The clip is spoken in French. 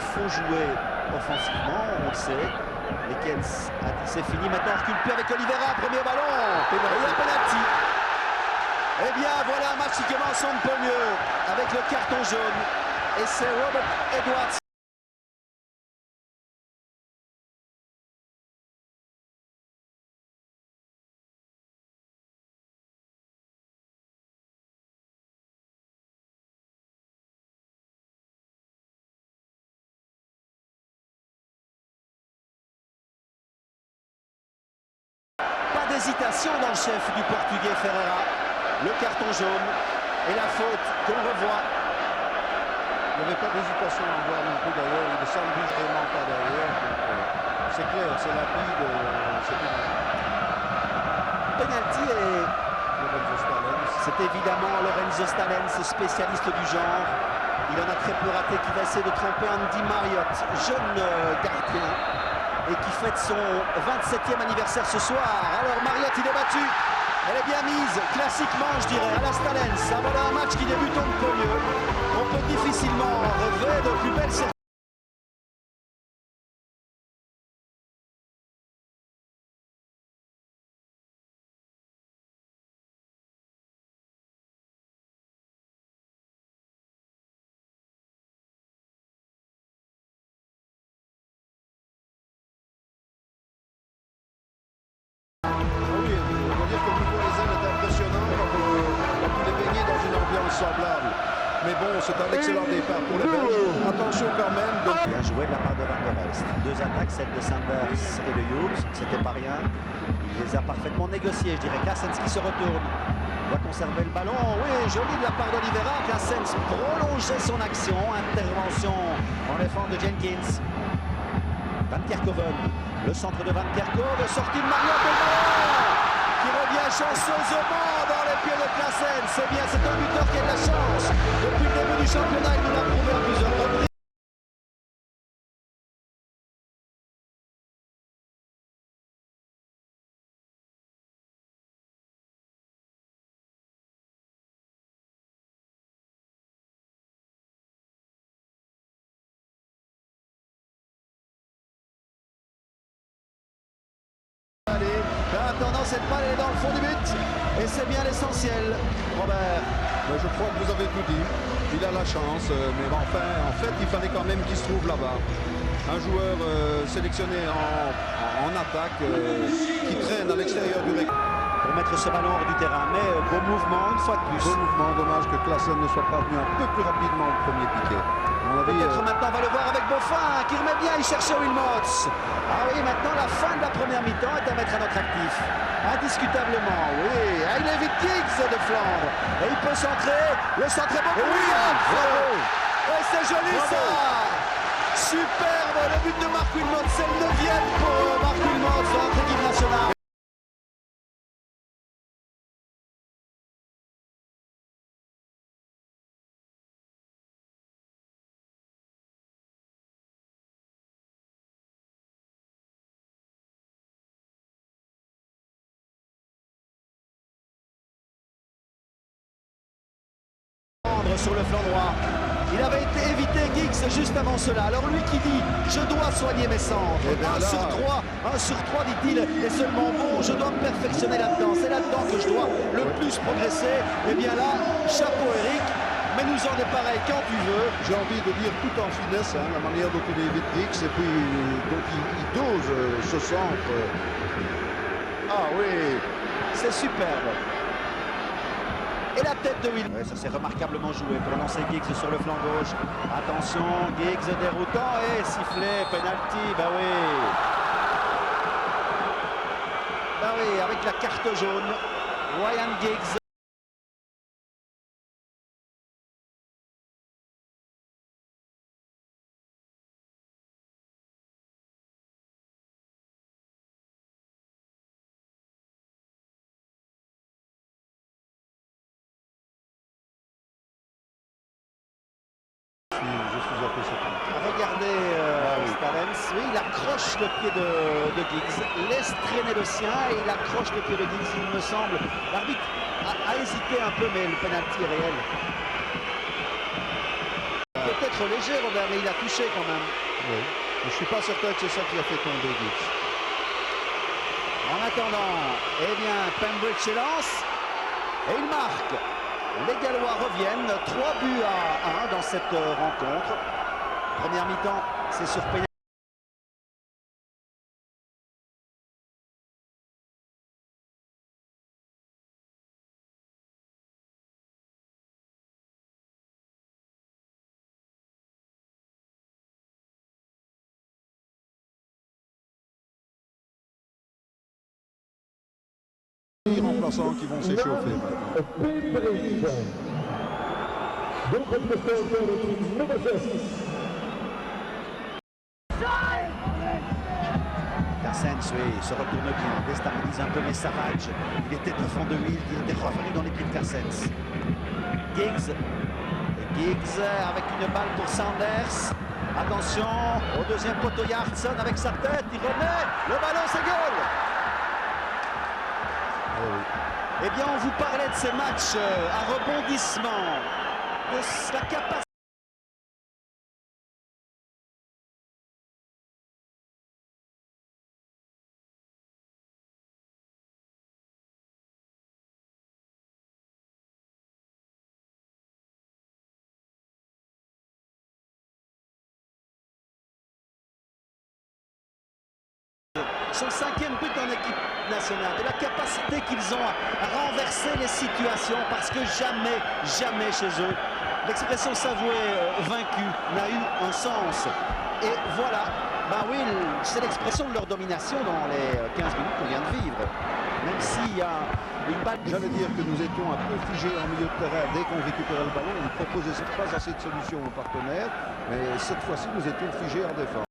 faut jouer offensivement, on le sait. Lekens a dit c'est fini, maintenant on recule plus avec Oliveira, premier ballon, et il y a penalty. Eh bien voilà un match qui commence un peu mieux avec le carton jaune, et c'est Robert Edwards. D'hésitation dans le chef du Portugais Ferreira. Le carton jaune et la faute qu'on revoit. Il n'y avait pas d'hésitation à voir non plus d'ailleurs. Il ne s'embuse vraiment pas derrière. C'est clair, c'est rapide. Penalty et c'est évidemment Lorenzo Stalens, spécialiste du genre. Il en a très peu raté, qui va essayer de tromper Andy Marriott, jeune gardien, et qui fête son 27e anniversaire ce soir. Alors Marriott, il est battu. Elle est bien mise, classiquement je dirais, à la Stalens. Ah, voilà un match qui débute un peu mieux. On peut difficilement rêver de plus belles séries. Semblable. Mais bon, c'est un excellent départ pour les Belges. Attention quand même. Bien joué de la part de Van der Elst. Deux attaques, celle de Sanders et de Hughes. C'était pas rien. Il les a parfaitement négociées, je dirais. Klaasens qui se retourne. Il va conserver le ballon. Oui, joli de la part d'Oliveira. Klaasens prolongeait son action. Intervention en défense de Jenkins. Van Kerkhoven. Le centre de Van Kerkhoven. Sortie de Marriott et le ballon qui revient chanceusement dans les pieds de Klaasens. C'est bien, c'est un buteur qui a de la chance. Depuis le début du championnat, il nous l'a prouvé à plusieurs reprises. Attendant cette balle, elle est dans le fond du but. Et c'est bien l'essentiel, Robert. Mais je crois que vous avez tout dit. Il a la chance, mais enfin, en fait, il fallait quand même qu'il se trouve là-bas. Un joueur sélectionné en attaque qui traîne à l'extérieur du rectangle. Pour mettre ce ballon hors du terrain, mais beau mouvement une fois de plus. Beau mouvement, dommage que Klaasens ne soit pas venu un peu plus rapidement au premier piqué. Peut-être maintenant on va le voir avec Boffin qui remet bien, il cherche Wilmots. Ah oui, maintenant la fin de la première mi-temps est à mettre à notre actif. Indiscutablement, oui. Ah, il évite Giggs de Flandre. Et il peut centrer. Le centre est bon. Oui, bravo. Et c'est joli ça. Superbe le but de Marc Wilmots. C'est le 9e pour Marc Wilmots dans notre équipe nationale. Sur le flanc droit. Il avait été évité Giggs juste avant cela. Alors lui qui dit je dois soigner mes centres. 1 sur 3 dit-il est seulement bon. Je dois me perfectionner là-dedans. C'est là-dedans que je dois le plus progresser. Et bien là, chapeau Eric. Mais nous en est pareil quand tu veux. J'ai envie de dire tout en finesse la manière dont il évite Giggs et puis donc il dose ce centre. Ah oui, c'est superbe. Et la tête de Will. Ouais, ça s'est remarquablement joué pour lancer Giggs sur le flanc gauche. Attention, Giggs déroutant et sifflet, penalty, bah oui. Bah oui, avec la carte jaune, Ryan Giggs. Regardez Stalens, oui, il accroche le pied de Giggs, laisse traîner le sien et il accroche le pied de Giggs, il me semble. L'arbitre a hésité un peu, mais le penalty est réel. Peut-être trop léger, Robert, mais il a touché quand même. Oui. Je ne suis pas certain que c'est ça qui a fait tomber Giggs. En attendant, eh bien, Pembridge lance et il marque. Les Gallois reviennent, 3 buts à 1 dans cette rencontre. Première mi-temps, c'est sur pénalité. Les remplaçants qui vont s'échauffer maintenant. Cassens, oui, se retourne bien, déstabilise un peu les Savage. Il était devant de lui, il était revenu dans les pieds de Cassens. Giggs. Et Giggs avec une balle pour Sanders. Attention au deuxième poteau, Yardson avec sa tête, il remet, le ballon c'est goal. Eh bien, on vous parlait de ces matchs à rebondissement, de la capacité. Son 5e but en équipe nationale, de la capacité qu'ils ont à renverser les situations, parce que jamais chez eux, l'expression s'avouer vaincu n'a eu un sens. Et voilà, ben oui, c'est l'expression de leur domination dans les 15 minutes qu'on vient de vivre. Même s'il y a une balle... J'allais dire que nous étions un peu figés en milieu de terrain. Dès qu'on récupérait le ballon, on ne proposait pas assez de solutions aux partenaires. Mais cette fois-ci, nous étions figés en défense.